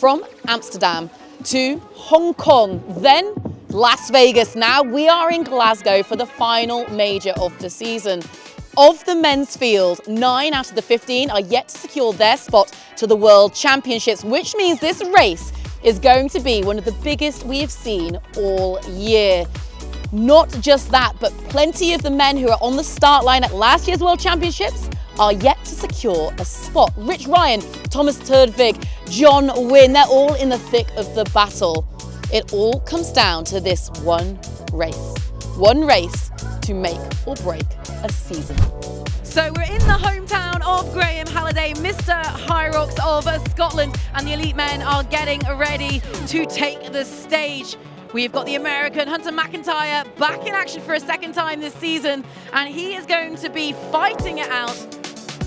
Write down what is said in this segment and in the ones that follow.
from Amsterdam to Hong Kong, then Las Vegas. Now we are in Glasgow for the final major of the season. Of the men's field, 9 out of the 15 are yet to secure their spot to the World Championships, which means this race is going to be one of the biggest we have seen all year. Not just that, but plenty of the men who are on the start line at last year's World Championships are yet to secure a spot. Rich Ryan, Thomas Turdvig, John Wynn, they're all in the thick of the battle. It all comes down to this one race to make or break a season. So we're in the hometown of Graham Halliday, Mr. Hyrox of Scotland, and the elite men are getting ready to take the stage. We've got the American Hunter McIntyre back in action for a second time this season, and he is going to be fighting it out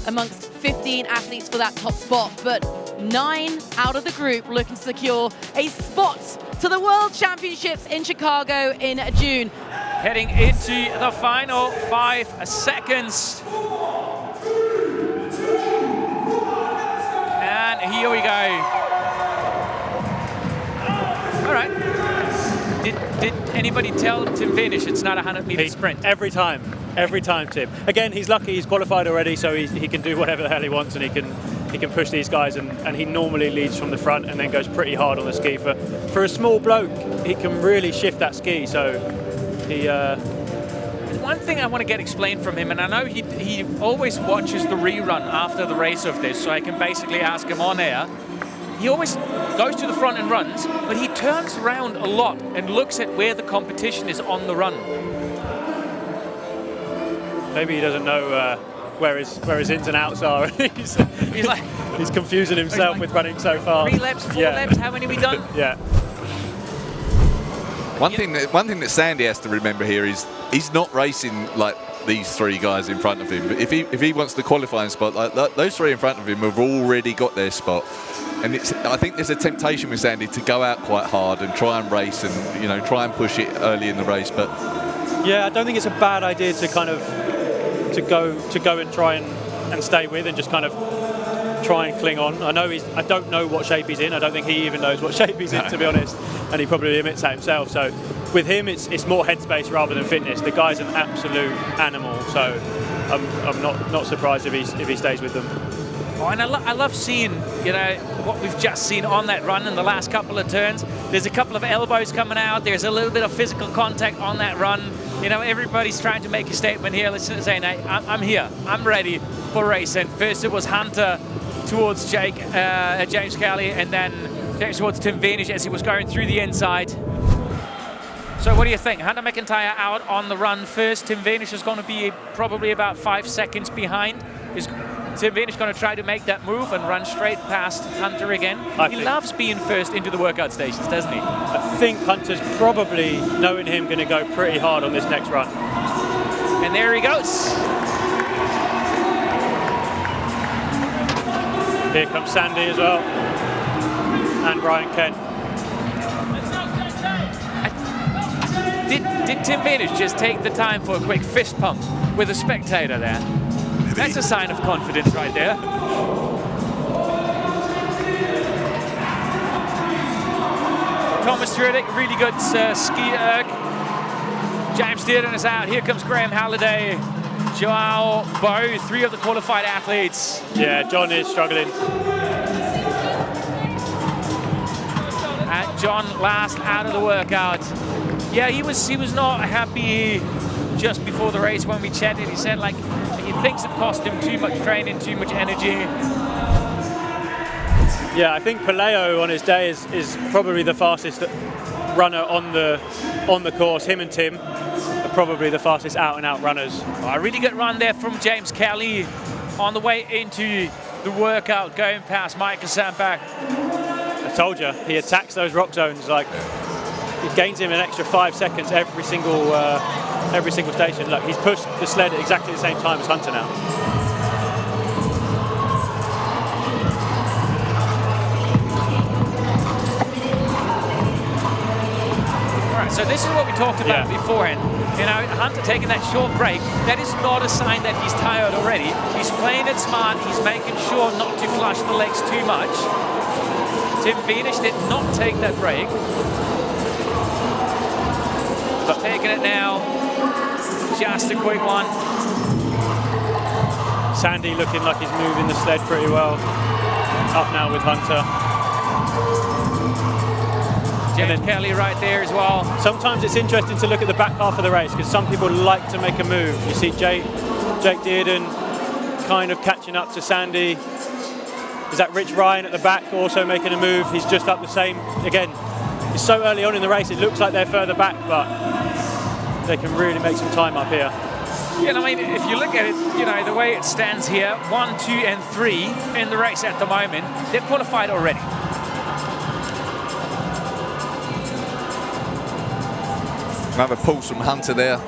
amongst 15 athletes for that top spot, but 9 out of the group looking to secure a spot to the World Championships in Chicago in June. Heading into the final 5 seconds. And here we go. All right. Did anybody tell Tim Vanish it's not a 100-meter sprint? Every time, Tim. Again, he's lucky he's qualified already, so he can do whatever the hell he wants, and he can push these guys, and he normally leads from the front and then goes pretty hard on the ski. For a small bloke, he can really shift that ski, so he... There's one thing I want to get explained from him, and I know he always watches the rerun after the race of this, so I can basically ask him on air. He always goes to the front and runs, but he turns around a lot and looks at where the competition is on the run. Maybe he doesn't know where his ins and outs are. he's confusing himself with running so fast. 3 laps, 4 laps, how many have we done? Yeah. One thing that Sandy has to remember here is he's not racing like these 3 guys in front of him. But if he wants the qualifying spot, like those 3 in front of him have already got their spot. And I think there's a temptation with Sandy to go out quite hard and try and race and try and push it early in the race. But yeah, I don't think it's a bad idea to kind of to go and try and stay with and just kind of try and cling on. I don't know what shape he's in. I don't think he even knows what shape he's in, to be honest, and he probably admits that himself. So with him, it's more headspace rather than fitness. The guy's an absolute animal, so I'm not surprised if he stays with them. Oh, and I love seeing, what we've just seen on that run in the last couple of turns. There's a couple of elbows coming out. There's a little bit of physical contact on that run. Everybody's trying to make a statement here. Let's say, I'm here. I'm ready for racing. First it was Hunter towards James Kelly, and then James towards Tim Vanish as he was going through the inside. So what do you think? Hunter McIntyre out on the run first. Tim Vanish is going to be probably about 5 seconds behind. Is Tim Vanish going to try to make that move and run straight past Hunter again? He loves being first into the workout stations, doesn't he? I think Hunter's probably, knowing him, going to go pretty hard on this next run. And there he goes. Here comes Sandy as well, and Ryan Kent. Did Tim Vanish just take the time for a quick fist pump with a spectator there? That's a sign of confidence right there. Thomas Turdvig, really good ski erg. James Dearden is out. Here comes Graham Halliday. Joao Bow, 3 of the qualified athletes. Yeah, John is struggling. And John last out of the workout. Yeah, he was not happy just before the race when we chatted. He said he thinks it cost him too much training, too much energy. Yeah, I think Paleo on his day is probably the fastest runner on the course. Him and Tim are probably the fastest out-and-out runners. Oh, a really good run there from James Kelly on the way into the workout, going past Michael Sandbag. I told you, he attacks those rock zones. It gains him an extra 5 seconds every single station. Look, he's pushed the sled at exactly the same time as Hunter now. All right, so this is what we talked about beforehand. Hunter taking that short break, that is not a sign that he's tired already. He's playing it smart. He's making sure not to flush the legs too much. Tim Venus did not take that break. But taking it now. Just a quick one. Sandy looking like he's moving the sled pretty well. Up now with Hunter. James Kelly right there as well. Sometimes it's interesting to look at the back half of the race because some people like to make a move. You see Jake Dearden kind of catching up to Sandy. Is that Rich Ryan at the back also making a move? He's just up the same. Again, it's so early on in the race, it looks like they're further back, but they can really make some time up here. Yeah, I mean, if you look at it, you know, the way it stands here, 1, 2, and 3 in the race at the moment, they're qualified already. Another pulse from Hunter there.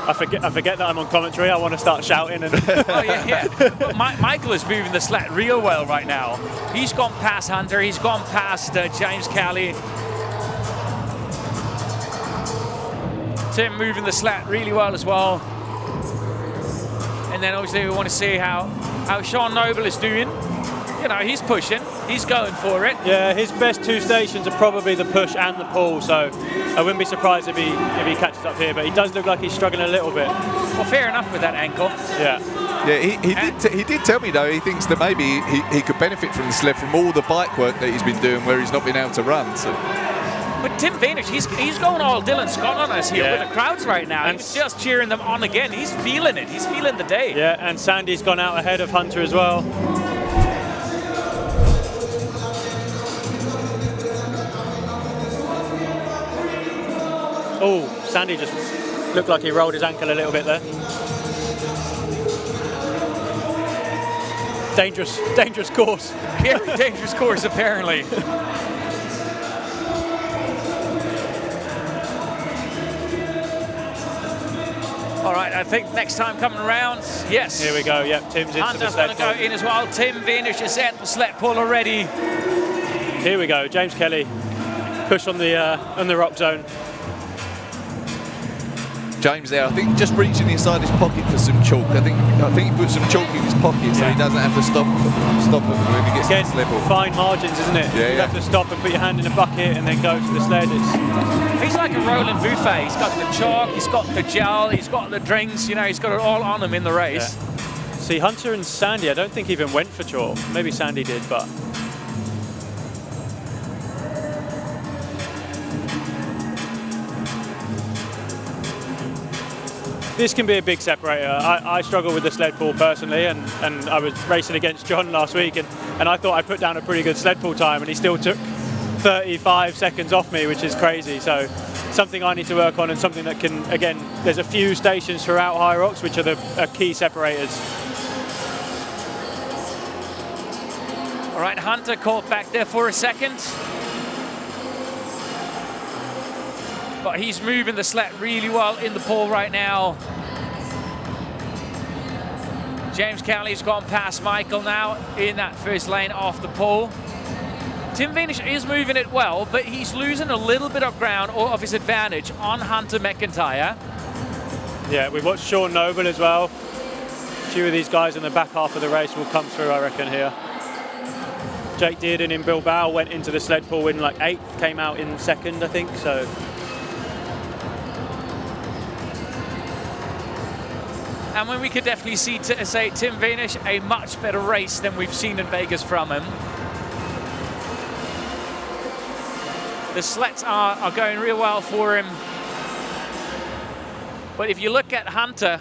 I forget that I'm on commentary. I want to start shouting. And Oh, yeah. But Michael is moving the sled real well right now. He's gone past Hunter. He's gone past James Kelly. Tim moving the sled really well as well. And then obviously we want to see how Sean Noble is doing. You know, he's pushing. He's going for it. yeah, his best 2 stations are probably the push and the pull, so I wouldn't be surprised if he catches up here, but he does look like he's struggling a little bit. Well, fair enough with that ankle. Yeah. Yeah, he did tell me though he thinks that maybe he could benefit from the sled from all the bike work that he's been doing where he's not been able to run. So. But Tim Venus, he's going all Dylan Scott on us here Yeah. with the crowds right now. And He's just cheering them on again. He's feeling it. He's feeling the day. Yeah, and Sandy's gone out ahead of Hunter as well. Oh, Sandy just looked like he rolled his ankle a little bit there. Dangerous course. Very dangerous course, apparently. All right, I think next time coming around, yes. Here we go. Yep, Tim's into the Hunter's sled. going to go in as well. Tim Venus is at the sled pull already. Here we go. James Kelly push on the rock zone. James there, I think just reaching inside his pocket for some chalk. I think he put some chalk in his pocket so he doesn't have to stop when he gets to this level. Fine margins, isn't it? Yeah, you have to stop and put your hand in a bucket and then go to the sled. He's like a rolling buffet. He's got the chalk, he's got the gel, he's got the drinks, you know, he's got it all on him in the race. Yeah. See, Hunter and Sandy, I don't think even went for chalk. Maybe Sandy did, but... This can be a big separator. I struggle with the sled pull personally, and I was racing against John last week, and I thought I put down a pretty good sled pull time, and he still took 35 seconds off me, which is crazy. So something I need to work on, and something that can, again, there's a few stations throughout Hyrox which are the key separators. All right, Hunter caught back there for a second. But he's moving the sled really well in the pole right now. James Kelly's gone past Michael now in that first lane off the pole. Tim Venus is moving it well, but he's losing a little bit of ground or of his advantage on Hunter McIntyre. Yeah, we've watched Sean Noble as well. A few of these guys in the back half of the race will come through, I reckon, here. Jake Dearden in Bilbao went into the sled pull in like 8th, came out in 2nd, I think, so. And when we could definitely see, say, Tim Venus, a much better race than we've seen in Vegas from him. The sleds are going real well for him. But if you look at Hunter,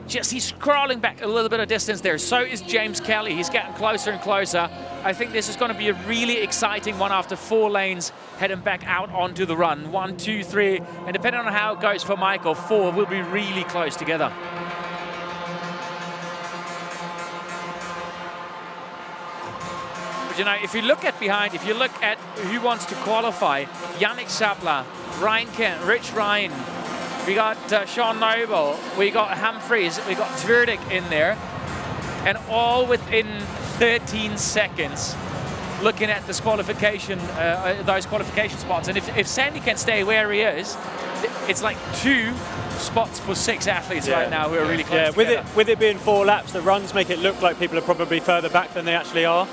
he's crawling back a little bit of distance there. So is James Kelly. He's getting closer and closer. I think this is going to be a really exciting one after 4 lanes heading back out onto the run. 1, 2, 3, and depending on how it goes for Michael, 4 will be really close together. But you know, if you look at behind, if you look at who wants to qualify, Yannick Sabla, Ryan Kent, Rich Ryan, we got Sean Noble, we got Humphreys, we got Tverdik in there, and all within 13 seconds looking at this qualification, those qualification spots. And if Sandy can stay where he is, it's like 2 spots for 6 athletes right now who are really close together. With it being 4 laps, the runs make it look like people are probably further back than they actually are.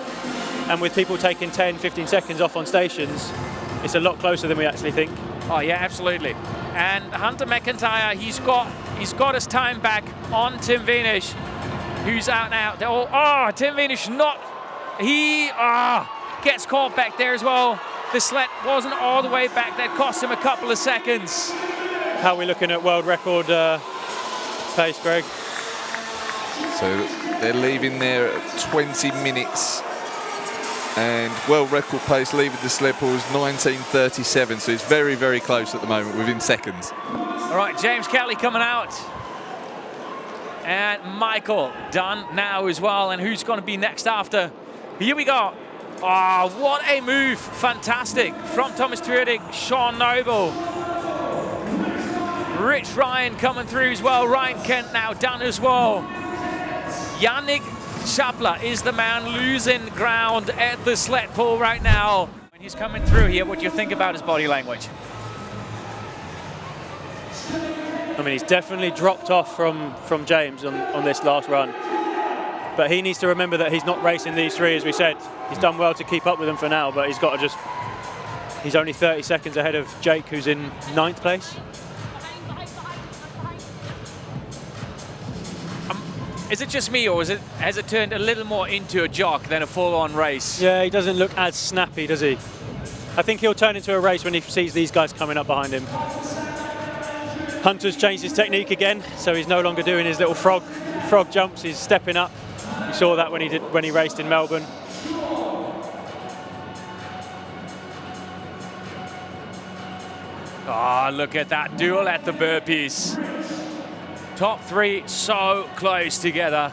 And with people taking 10, 15 seconds off on stations, it's a lot closer than we actually think. Oh yeah, absolutely. And Hunter McIntyre, he's got his time back on Tim Venish, who's out now. Tim Venish gets caught back there as well. The sled wasn't all the way back. That cost him a couple of seconds. How are we looking at world record pace, Greg? So they're leaving there at 20 minutes. And world record pace leaving the sled pool is 19:37, so it's very, very close at the moment, within seconds. All right, James Kelly coming out. And Michael done now as well. And who's going to be next after? Here we go. Oh, what a move. Fantastic. From Thomas Truedig, Sean Noble. Rich Ryan coming through as well. Ryan Kent now done as well. Yannick Chapla is the man losing ground at the sled pull right now. When he's coming through here, what do you think about his body language? I mean, he's definitely dropped off from James on this last run. But he needs to remember that he's not racing these three, as we said. He's done well to keep up with them for now, but he's got to he's only 30 seconds ahead of Jake, who's in 9th place. Is it just me, or has it turned a little more into a jog than a full-on race? Yeah, he doesn't look as snappy, does he? I think he'll turn into a race when he sees these guys coming up behind him. Hunter's changed his technique again, so he's no longer doing his little frog jumps. He's stepping up. You saw that when he raced in Melbourne. Ah, look at that duel at the burpees. Top three so close together.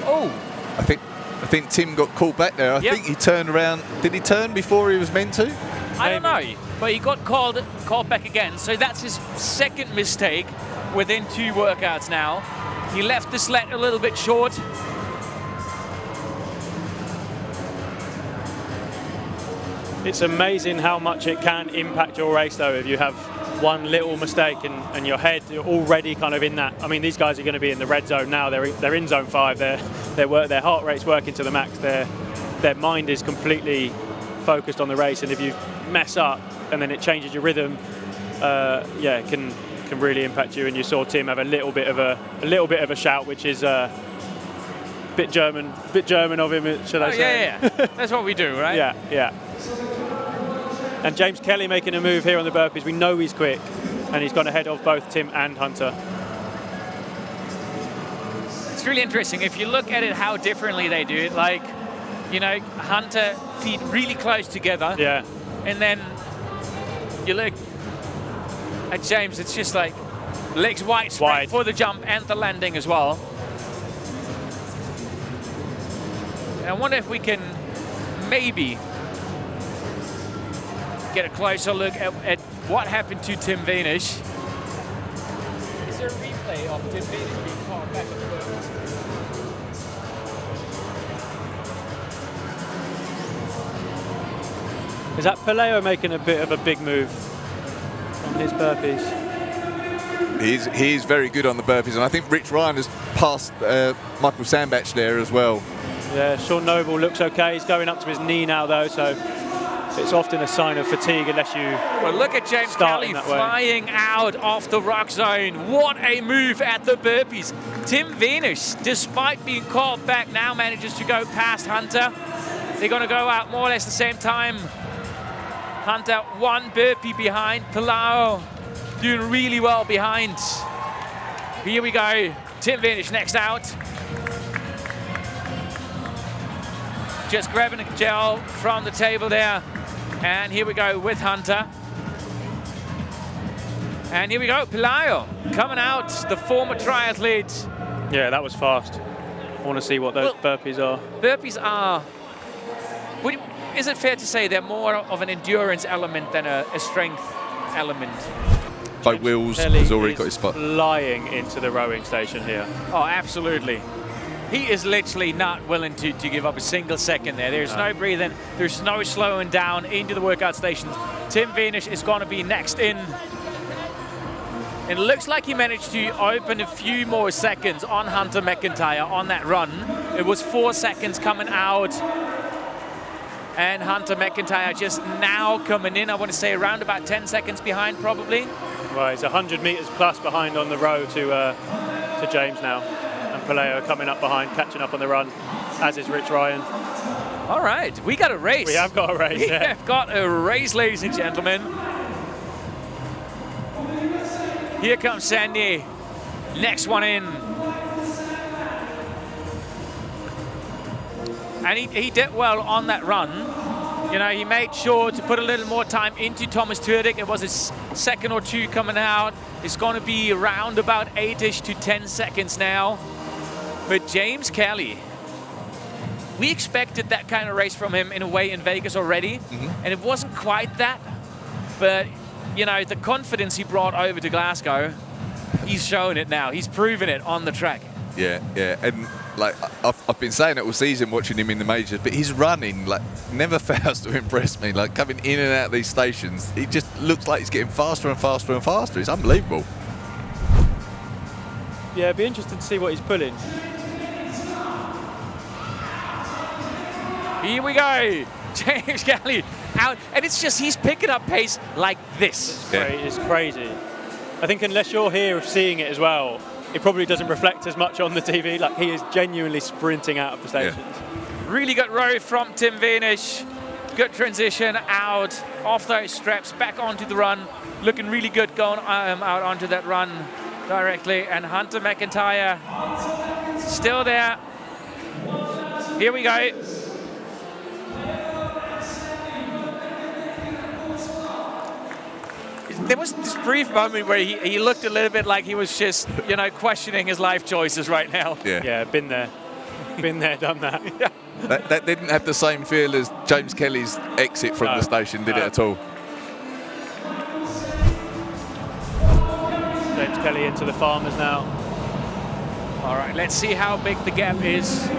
Oh, I think Tim got caught back there. I think he turned around. Did he turn before he was meant to? I don't know, but he got called back again. So that's his second mistake within 2 workouts now. He left the sled a little bit short. It's amazing how much it can impact your race, though, if you have one little mistake and your head, you're already kind of in that. I mean, these guys are going to be in the red zone now. They're in zone 5. Their heart rate's working to the max. Their mind is completely focused on the race. And if you mess up and then it changes your rhythm, it can really impact you. And you saw Tim have a little bit of a shout, which is bit German of him, should I say? Yeah. That's what we do, right? Yeah. And James Kelly making a move here on the burpees. We know he's quick, and he's gone ahead of both Tim and Hunter. It's really interesting. If you look at it, how differently they do it. Like, you know, Hunter feet really close together. Yeah. And then you look at James, it's just like legs wide spread for the jump and the landing as well. And I wonder if we can maybe get a closer look at what happened to Tim Venish. Is there a replay of Tim Venish being caught back at the burpees? Is that Paleo making a bit of a big move on his burpees? He is very good on the burpees, and I think Rich Ryan has passed Michael Sandbag there as well. Yeah, Sean Noble looks okay. He's going up to his knee now, though, so it's often a sign of fatigue unless you. Well, look at James Kelly flying out of the rock zone. What a move at the burpees. Tim Venish, despite being caught back, now manages to go past Hunter. They're going to go out more or less the same time. Hunter 1 burpee behind. Palau doing really well behind. Here we go. Tim Venish next out. Just grabbing a gel from the table there. And here we go with Hunter. And here we go, Pelayo coming out, the former triathlete. Yeah, that was fast. I want to see what those burpees are. Burpees are, is it fair to say they're more of an endurance element than a strength element? By Wills has already got his spot. Flying into the rowing station here. Oh, absolutely. He is literally not willing to give up a single second there. There's no breathing. There's no slowing down into the workout stations. Tim Venish is going to be next in. It looks like he managed to open a few more seconds on Hunter McIntyre on that run. It was 4 seconds coming out. And Hunter McIntyre just now coming in, I want to say around about 10 seconds behind probably. Well, he's 100 metres plus behind on the row to James now. And Paleo coming up behind, catching up on the run, as is Rich Ryan. All right, we got a race. We have got a race, We have got a race, ladies and gentlemen. Here comes Sandy. Next one in. And he did well on that run. You know, he made sure to put a little more time into Thomas Turdick. It was his second or two coming out. It's going to be around about 8-ish to 10 seconds now. But James Kelly, we expected that kind of race from him in a way in Vegas already. And it wasn't quite that. But, you know, the confidence he brought over to Glasgow, he's shown it now. He's proven it on the track. Yeah, yeah. And like I've been saying it all season watching him in the majors, but his running like never fails to impress me. Like coming in and out of these stations, he just looks like he's getting faster and faster and faster. It's unbelievable. Yeah, it'd be interesting to see what he's pulling. Here we go. James Kelly out. And it's just he's picking up pace like this. It's crazy. I think unless you're here seeing it as well, it probably doesn't reflect as much on the TV. Like he is genuinely sprinting out of the stations. Yeah. Really good row from Tim Venish. Good transition out off those straps, back onto the run. Looking really good going out onto that run directly. And Hunter McIntyre still there. Here we go. There was this brief moment where he looked a little bit like he was just, you know, questioning his life choices right now. Yeah, been there. Been there, done that. Yeah. That didn't have the same feel as James Kelly's exit from the station, did it at all? James Kelly into the Farmers now. All right, let's see how big the gap is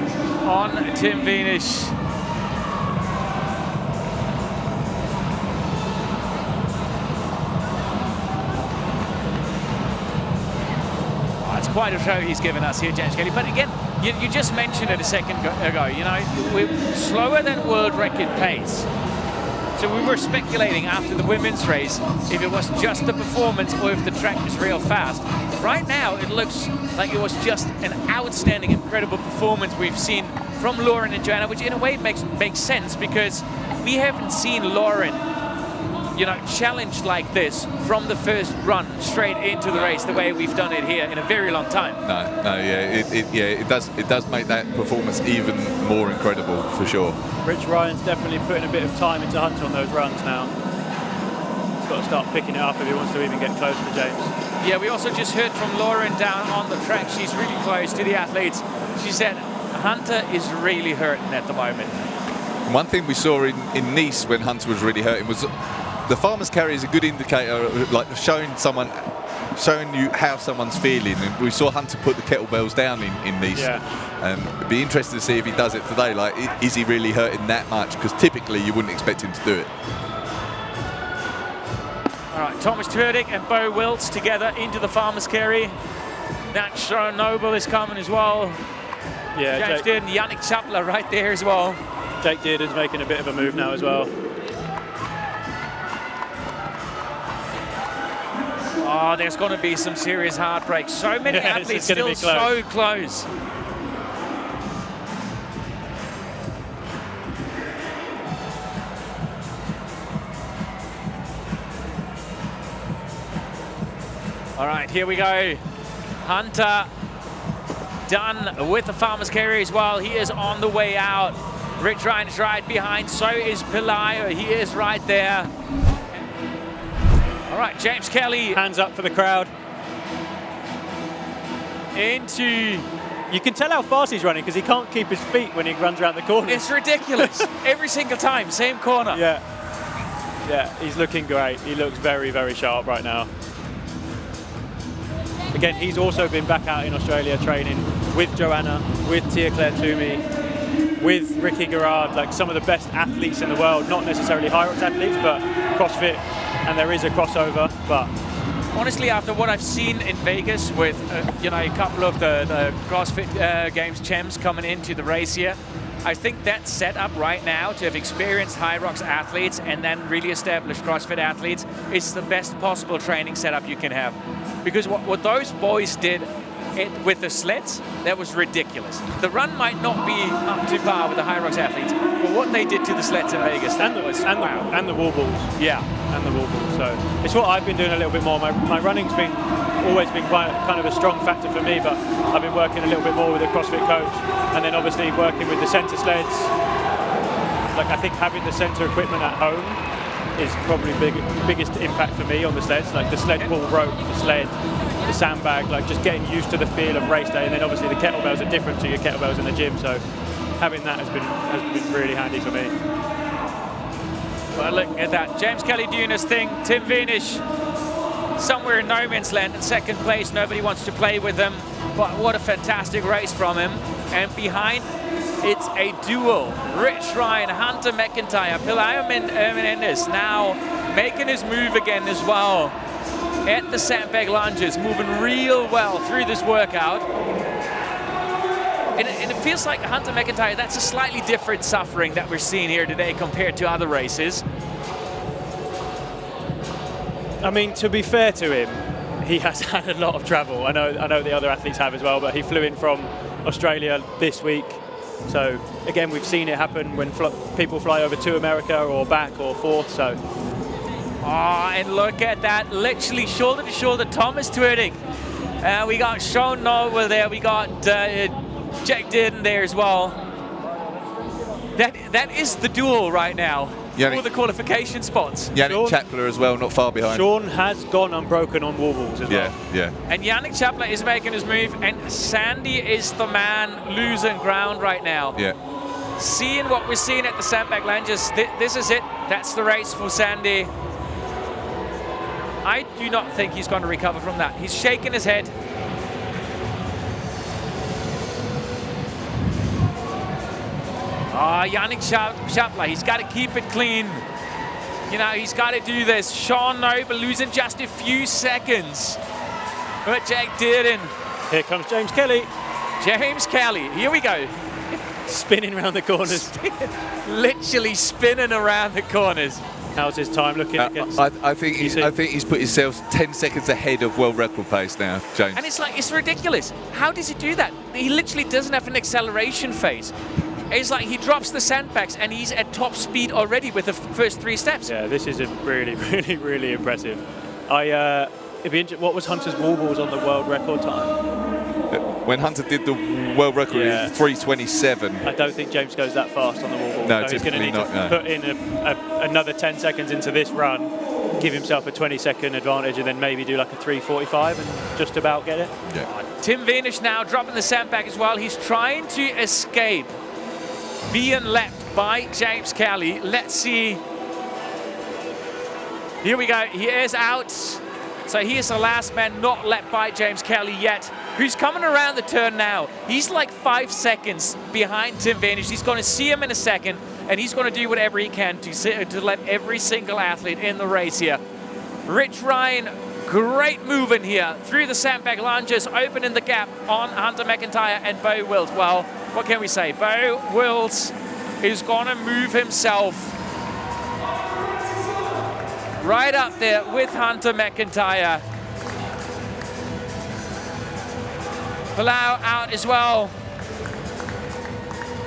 on Tim Venish. Quite a show he's given us here, James Kelly. But again, you just mentioned it a second ago, you know, we're slower than world record pace. So we were speculating after the women's race if it was just the performance or if the track is real fast. Right now, it looks like it was just an outstanding, incredible performance we've seen from Lauren and Joanna, which in a way makes sense because we haven't seen Lauren, you know, challenged like this from the first run straight into the race the way we've done it here in a very long time. No, it does make that performance even more incredible for sure. Rich Ryan's definitely putting a bit of time into Hunter on those runs now. He's got to start picking it up if he wants to even get close to James. Yeah, we also just heard from Lauren down on the track. She's really close to the athletes. She said Hunter is really hurting at the moment. One thing we saw in Nice when Hunter was really hurting was the farmer's carry is a good indicator, like showing you how someone's feeling. And we saw Hunter put the kettlebells down in Nice. Yeah. It'd be interesting to see if he does it today. Like, is he really hurting that much? Because typically you wouldn't expect him to do it. All right, Thomas Turdick and Bo Wiltz together into the farmer's carry. That Sharon Noble is coming as well. Yeah, James Dearden, Yannick Chapler right there as well. Jake Dearden's making a bit of a move now as well. Oh, there's going to be some serious heartbreaks. So many athletes still so close. All right, here we go. Hunter done with the farmer's carry as well. He is on the way out. Rich Ryan's right behind, so is Pelayo. He is right there. All right, James Kelly. Hands up for the crowd. You can tell how fast he's running because he can't keep his feet when he runs around the corner. It's ridiculous. Every single time, same corner. Yeah, he's looking great. He looks very, very sharp right now. Again, he's also been back out in Australia training with Joanna, with Tia Claire Toomey, with Ricky Garrard, like some of the best athletes in the world, not necessarily Hyrox athletes, but CrossFit, and there is a crossover, but honestly, after what I've seen in Vegas with a couple of the CrossFit Games champs coming into the race here, I think that setup right now to have experienced Hyrox athletes and then really established CrossFit athletes is the best possible training setup you can have. Because what those boys did with the sleds, that was ridiculous. The run might not be up to par with the Hyrox athletes, but what they did to the sleds in Vegas, and the wall balls. Yeah. And the wall balls. So it's what I've been doing a little bit more. My running's always been kind of a strong factor for me, but I've been working a little bit more with a CrossFit coach, and then obviously working with the centre sleds. Like, I think having the centre equipment at home is probably biggest impact for me on the sleds. Like the sled pull rope, the sled, the sandbag, like just getting used to the feel of race day. And then obviously the kettlebells are different to your kettlebells in the gym, so having that has been really handy for me. Well, look at that. James Kelly doing his thing. Tim Veinish somewhere in no man's land in second place. Nobody wants to play with him, but what a fantastic race from him. And behind, it's a duel. Rich Ryan, Hunter McIntyre, Pelayo Menendez now making his move again as well at the sandbag lunges, moving real well through this workout. And it feels like Hunter McIntyre, that's a slightly different suffering that we're seeing here today compared to other races. I mean, to be fair to him, he has had a lot of travel. I know the other athletes have as well, but he flew in from Australia this week. So again, we've seen it happen when people fly over to America or back or forth. So. Oh, and look at that, literally shoulder to shoulder, Thomas Twittig. We got Sean Noble there, we got Jack Didden there as well. That is the duel right now for the qualification spots. Yannick Chapler as well, not far behind. Sean has gone unbroken on wall balls as well. Yeah. And Yannick Chapler is making his move, and Sandy is the man losing ground right now. Yeah. Seeing what we're seeing at the sandbag lunges, this is it. That's the race for Sandy. I do not think he's going to recover from that. He's shaking his head. Yannick Chapler, he's got to keep it clean. He's got to do this. Sean Noble losing just a few seconds. But Jack Dearden. Here comes James Kelly. James Kelly, here we go. Spinning around the corners. Literally spinning around the corners. How's his time looking against? I think he's put himself 10 seconds ahead of world record pace now, James. And it's ridiculous. How does he do that? He literally doesn't have an acceleration phase. It's like he drops the sandbags and he's at top speed already with the first 3 steps. Yeah, this is really, really, really impressive. What was Hunter's wall balls on the world record time? When Hunter did the world record, it was 3:27. I don't think James goes that fast on the wall ball. No, so he's going to need to put in another 10 seconds into this run, give himself a 20-second advantage, and then maybe do like a 3:45 and just about get it. Yeah. Tim Veinish now dropping the sandbag as well. He's trying to escape being left by James Kelly. Let's see. Here we go. He is out. So he is the last man not left by James Kelly yet, who's coming around the turn now. He's like 5 seconds behind Tim Veinish. He's going to see him in a second, and he's going to do whatever he can to let every single athlete in the race here. Rich Ryan, great moving here through the sandbag lunges, opening the gap on Hunter McIntyre and Bo Wilt. Well, what can we say? Bo Wilt is going to move himself right up there with Hunter McIntyre. Palau out as well.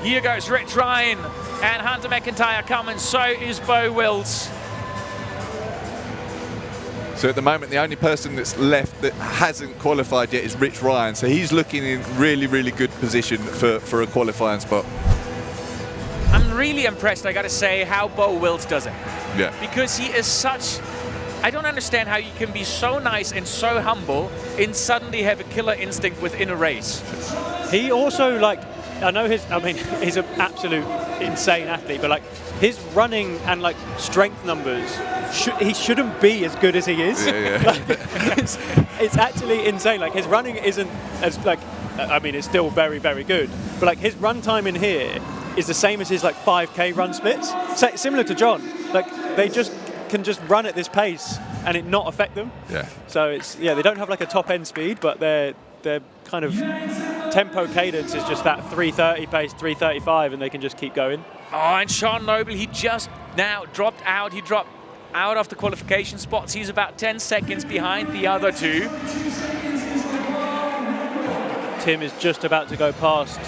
Here goes Rich Ryan and Hunter McIntyre coming. So is Bo Wilt. So at the moment, the only person that's left that hasn't qualified yet is Rich Ryan. So he's looking in really, really good position for a qualifying spot. I'm really impressed, I got to say, how Bo Wilt does it. Yeah. Because he is such... I don't understand how you can be so nice and so humble and suddenly have a killer instinct within a race. He also, he's an absolute insane athlete, but like his running and like strength numbers, he shouldn't be as good as he is. Yeah. It's actually insane. Like his running isn't as it's still very, very good, but like his run time in here is the same as his like 5K run splits. Similar to John, like they just can just run at this pace and it not affect them. Yeah. So it's they don't have like a top end speed, but their kind of tempo cadence is just that 3:30 pace, 3:35, and they can just keep going. Oh, and Sean Noble, he just now dropped out. He dropped out of the qualification spots. He's about 10 seconds behind the other two. Tim is just about to go past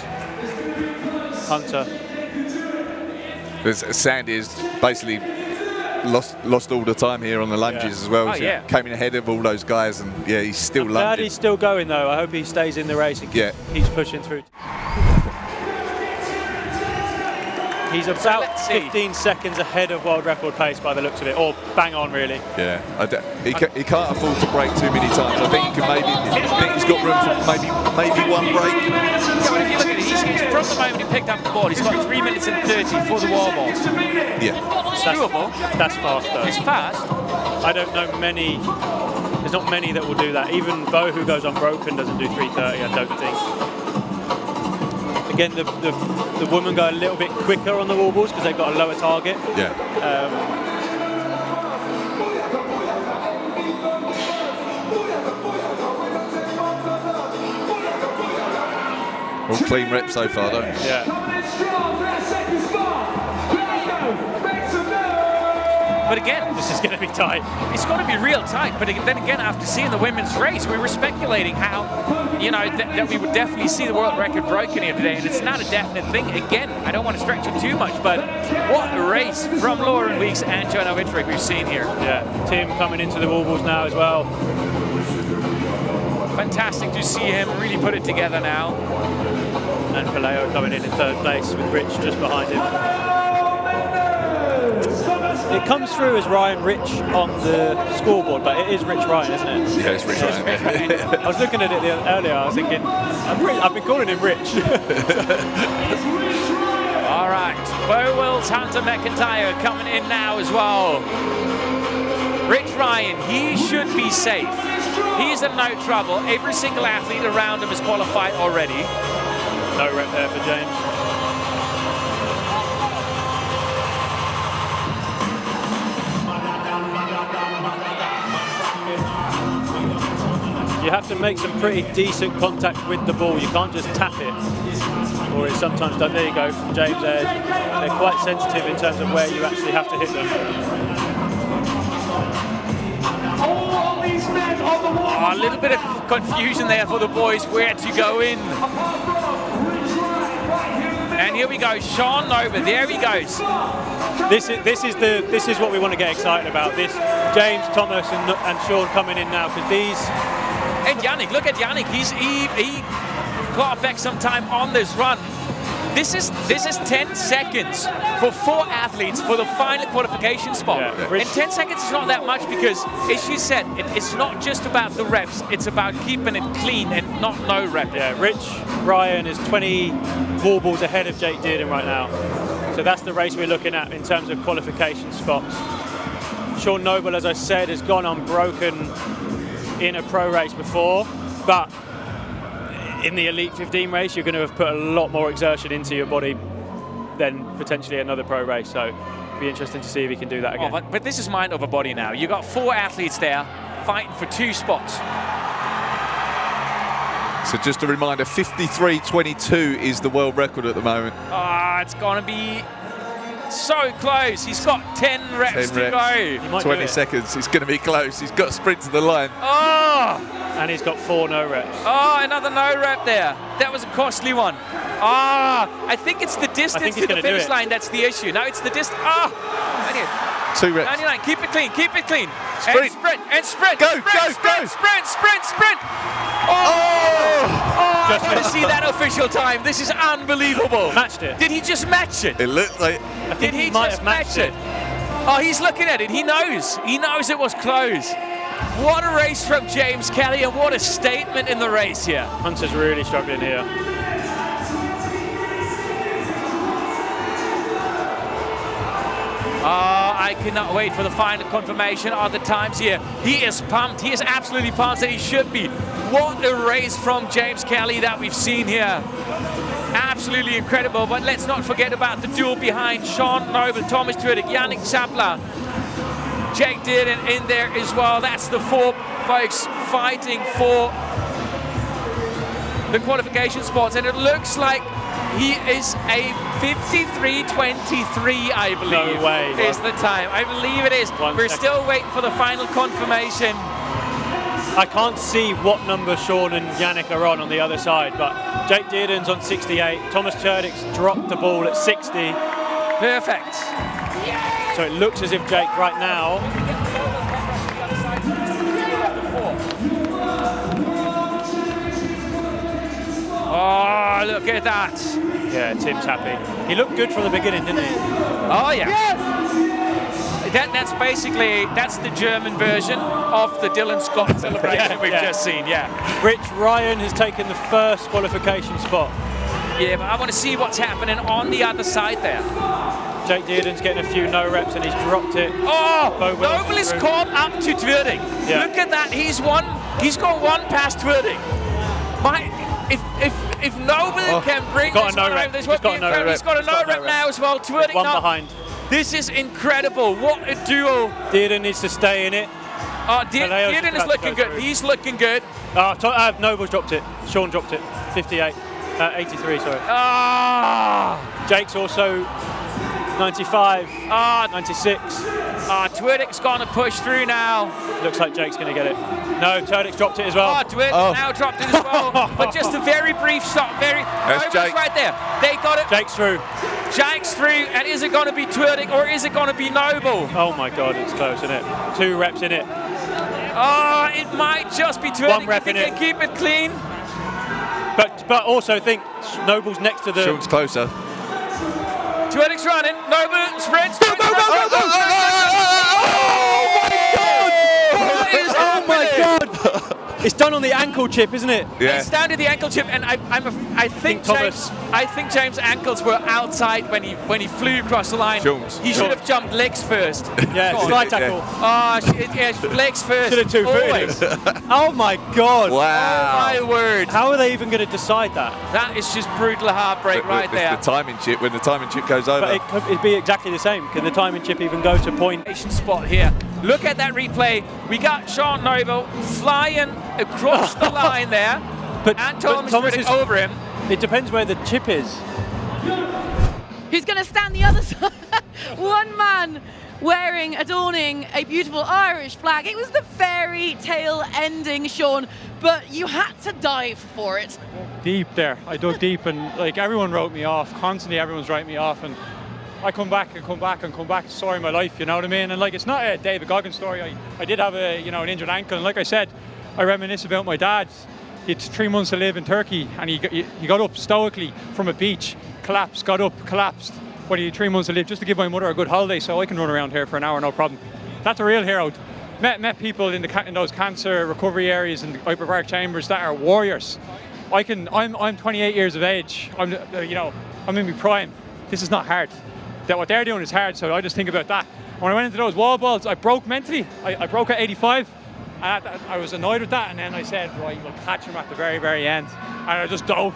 Hunter. Sandy is basically lost all the time here on the lunges as well. Oh, yeah. Came in ahead of all those guys, and he's still I'm glad lunging. he's still going though. I hope he stays in the race and keeps pushing through. He's about 15 seconds ahead of world record pace by the looks of it, or bang on really. Yeah, he can't afford to break too many times. I think he can he's got room for maybe one break. Yeah, but if you look at it, he's from the moment he picked up the ball, he's got 3 minutes and 30 for the wall balls. Yeah. It's doable. That's fast though. It's fast. I don't know many, there's not many that will do that. Even Bo, who goes unbroken, doesn't do 3:30, I don't think. Again, the women go a little bit quicker on the wall balls because they've got a lower target. Yeah. All clean reps so far, though. Yeah. But again, this is going to be tight. It's going to be real tight. But then again, after seeing the women's race, we were speculating how, that we would definitely see the world record broken here today. And it's not a definite thing. Again, I don't want to stretch it too much, but what a race from Lauren Weeks and Joanna Wittrig we've seen here. Yeah, Tim coming into the wall balls now as well. Fantastic to see him really put it together now. And Paleo coming in third place with Rich just behind him. It comes through as Ryan Rich on the scoreboard, but it is Rich Ryan, isn't it? Yeah, it's Rich Ryan. I was looking at it earlier, I was thinking, I've been calling him Rich. All right, Bo Wills, Hunter McIntyre coming in now as well. Rich Ryan, he should be safe. He's in no trouble. Every single athlete around him is qualified already. No rep there for James. You have to make some pretty decent contact with the ball. You can't just tap it, or it's sometimes done. There you go, from James there. They're quite sensitive in terms of where you actually have to hit them. Oh, a little bit of confusion there for the boys where to go in. And here we go, Sean Noble. There he goes. This is what we want to get excited about. This James, Thomas, and Sean coming in now, because these. And Yannick, look at Yannick. He clawed back some time on this run. This is 10 seconds for 4 athletes for the final qualification spot. Yeah. And 10 seconds is not that much because, as you said, it's not just about the reps. It's about keeping it clean and not no rep. Yeah, Rich Ryan is 20 wall balls ahead of Jake Dearden right now. So that's the race we're looking at in terms of qualification spots. Sean Noble, as I said, has gone unbroken in a pro race before, but in the Elite 15 race, you're going to have put a lot more exertion into your body than potentially another pro race. So it'll be interesting to see if he can do that again. Oh, but this is mind over body now. You've got 4 athletes there fighting for 2 spots. So just a reminder, 53.22 is the world record at the moment. Ah, it's going to be so close. He's got 10 reps to go. 20 seconds. It's going to be close. He's got to sprint to the line. Oh! And he's got 4 no reps. Oh, another no rep there. That was a costly one. Ah, I think it's the distance to the finish line that's the issue. No, it's the distance. Ah! 2 reps. 99, keep it clean, keep it clean. Sprint. And sprint. Go, sprint, go, sprint, go. Sprint. Oh, I want to see that official time. This is unbelievable. Matched it. Did he just match it? It looked like... I think he might have matched it. Oh, he's looking at it. He knows. He knows it was close. What a race from James Kelly, and what a statement in the race here. Hunter's really struggling here. Oh, I cannot wait for the final confirmation of the times here. He is pumped. He is absolutely pumped, and he should be. What a race from James Kelly that we've seen here. Absolutely incredible, but let's not forget about the duel behind Sean Noble, Thomas Twittig, Yannick Sapler. Jake Dearden in there as well. That's the 4 folks fighting for the qualification spots, and it looks like he is a 53:23, I believe. No way. Is the time. I believe it is. We're still waiting for the final confirmation. I can't see what number Sean and Yannick are on the other side, but Jake Dearden's on 68. Thomas Turdik's dropped the ball at 60. Perfect. So it looks as if Jake right now. Oh, look at that. Yeah, Tim's happy. He looked good from the beginning, didn't he? Oh, yeah. That's basically, that's the German version of the Dylan Scott celebration we've just seen, yeah. Rich Ryan has taken the first qualification spot. Yeah, but I want to see what's happening on the other side there. Jake Dearden's getting a few no reps and he's dropped it. Oh, Noble is caught up to Twerdik. Yeah. Look at that, he's got one past Twerdik. If Noble can bring this one over, this would be incredible. He's got a no rep now as well. Twerdik one behind. This is incredible. What a duo. Dearden needs to stay in it. Dearden is looking good. He's looking good. Noble's dropped it. Sean dropped it. 83, sorry. Jake's also 95, 96. Twerdik's going to push through now. Looks like Jake's going to get it. No, Turdik's dropped it as well. Twerdik's now dropped it as well. But just a very brief stop. Noble's right there. They got it. Jake's through. Jake's through, and is it going to be Twerdik or is it going to be Noble? Oh my God, it's close, isn't it? 2 reps in it. It might just be Twerdik. 1 rep in it. Keep it clean. But also think Noble's next to the. Sean's closer. Twerdik's running. Noble sprints. Go! Oh my God! It's done on the ankle chip, isn't it? Yeah. It's down to the ankle chip, and I think James' ankles were outside when he flew across the line. He should have jumped legs first. Yeah, slide tackle. Legs first. Should have 2-footed. Oh my God! Wow! Oh my word! How are they even going to decide that? That is just brutal heartbreak right there. The timing chip. When the timing chip goes over, But it'd be exactly the same. Can the timing chip even go to point? Spot here. Look at that replay. We got Sean Noble flying across the line there, and Thomas is over him. It depends where the chip is. Who's going to stand the other side? One man adorning a beautiful Irish flag. It was the fairy tale ending, Sean, but you had to dive for it. Deep there. I dug deep, and like everyone wrote me off. Constantly, everyone's writing me off, and I come back. Story of my life, you know what I mean? And like, it's not a David Goggins story. I did have an injured ankle, and like I said, I reminisce about my dad. He had 3 months to live in Turkey, and he got up stoically from a beach, got up, collapsed. But he had 3 months to live just to give my mother a good holiday, so I can run around here for an hour, no problem. That's a real hero. Met people in those cancer recovery areas and hyperbaric chambers that are warriors. I'm 28 years of age. I'm in my prime. This is not hard. What they're doing is hard, so I just think about that. When I went into those wall balls, I broke mentally. I broke at 85. And I was annoyed with that, and then I said, right, we'll catch him at the very, very end. And I just dove.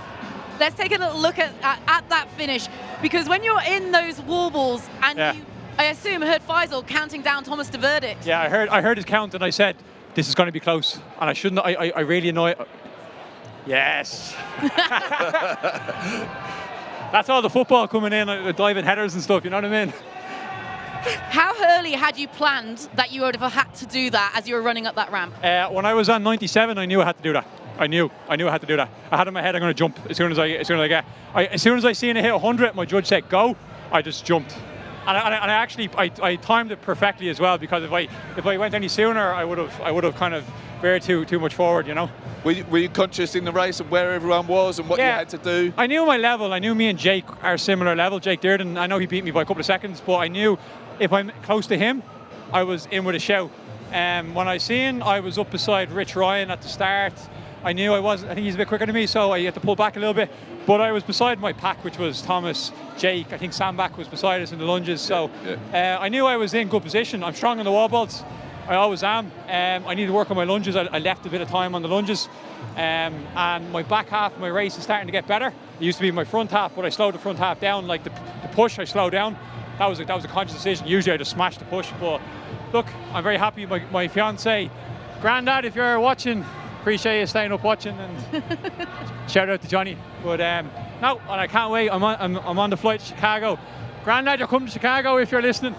Let's take a little look at that finish, because when you're in those wall balls and you, I assume, heard Faisal counting down Thomas to verdict. Yeah, I heard his count, and I said, this is going to be close. And I shouldn't, I really annoyed. Yes. That's all the football coming in, diving headers and stuff, you know what I mean? How early had you planned that you would have had to do that as you were running up that ramp? When I was on 97, I knew I had to do that. I knew I had to do that. I had in my head I'm going to jump as soon as I seen it hit 100. My judge said go. I just jumped, and I timed it perfectly as well, because if I went any sooner, I would have kind of veered too much forward, you know. Were you conscious in the race of where everyone was and what you had to do? I knew my level. I knew me and Jake are similar level. Jake Dearden, I know he beat me by a couple of seconds, but I knew if I'm close to him, I was in with a shout. When I seen I was up beside Rich Ryan at the start, I knew I think he's a bit quicker than me, so I had to pull back a little bit. But I was beside my pack, which was Thomas, Jake, I think Sandbag was beside us in the lunges, so I knew I was in good position. I'm strong on the wall balls. I always am. I need to work on my lunges. I left a bit of time on the lunges. And my back half of my race is starting to get better. It used to be my front half, but I slowed the front half down. Like the push, I slowed down. That was a conscious decision. Usually I just smash the push, but look, I'm very happy. My fiance, Grandad, if you're watching, appreciate you staying up watching, and shout out to Johnny. But no, and I can't wait. I'm on the flight to Chicago. Grandad, you're coming to Chicago if you're listening.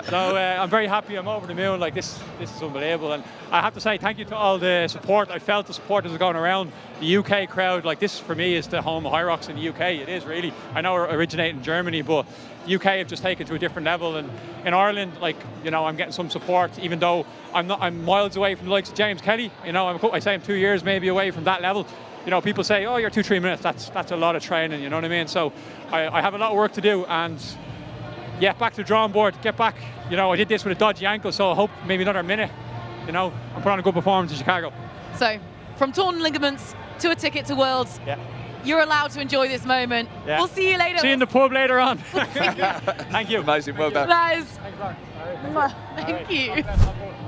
So I'm very happy. I'm over the moon. Like this is unbelievable. And I have to say thank you to all the support. I felt the support that was going around. The UK crowd, like this for me is the home of Hyrox in the UK. It is really. I know we're originating in Germany, but the UK have just taken it to a different level. And in Ireland, like, you know, I'm getting some support, even though I'm miles away from the likes of James Kelly. You know, I say I'm 2 years maybe away from that level. You know, people say, oh, you're 2-3 minutes. That's a lot of training, you know what I mean? So I have a lot of work to do, and yeah, back to the drawing board, get back. You know, I did this with a dodgy ankle, so I hope maybe another minute, you know, I'm putting on a good performance in Chicago. So, from torn ligaments to a ticket to Worlds, yeah, you're allowed to enjoy this moment. Yeah. We'll see you later. See you in the pub later on. Thank you. Amazing, well done. That is, thank you.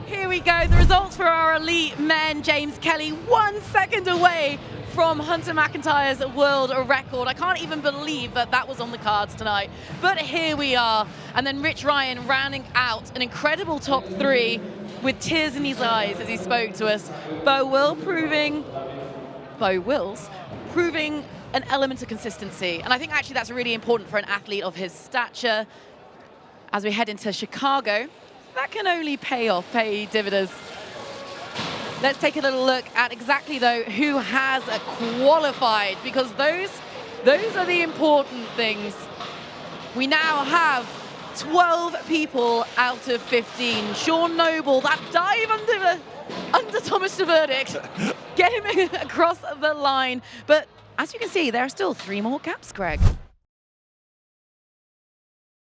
Here we go, the results for our elite men. James Kelly 1 second away from Hunter McIntyre's world record. I can't even believe that was on the cards tonight. But here we are. And then Rich Ryan rounding out an incredible top 3 with tears in his eyes as he spoke to us. Bo Wills proving an element of consistency. And I think actually that's really important for an athlete of his stature. As we head into Chicago, that can only pay dividends. Let's take a little look at exactly, though, who has qualified, because those are the important things. We now have 12 people out of 15. Sean Noble, that dive under Thomas de Verdict, get him across the line. But as you can see, there are still 3 more gaps, Greg.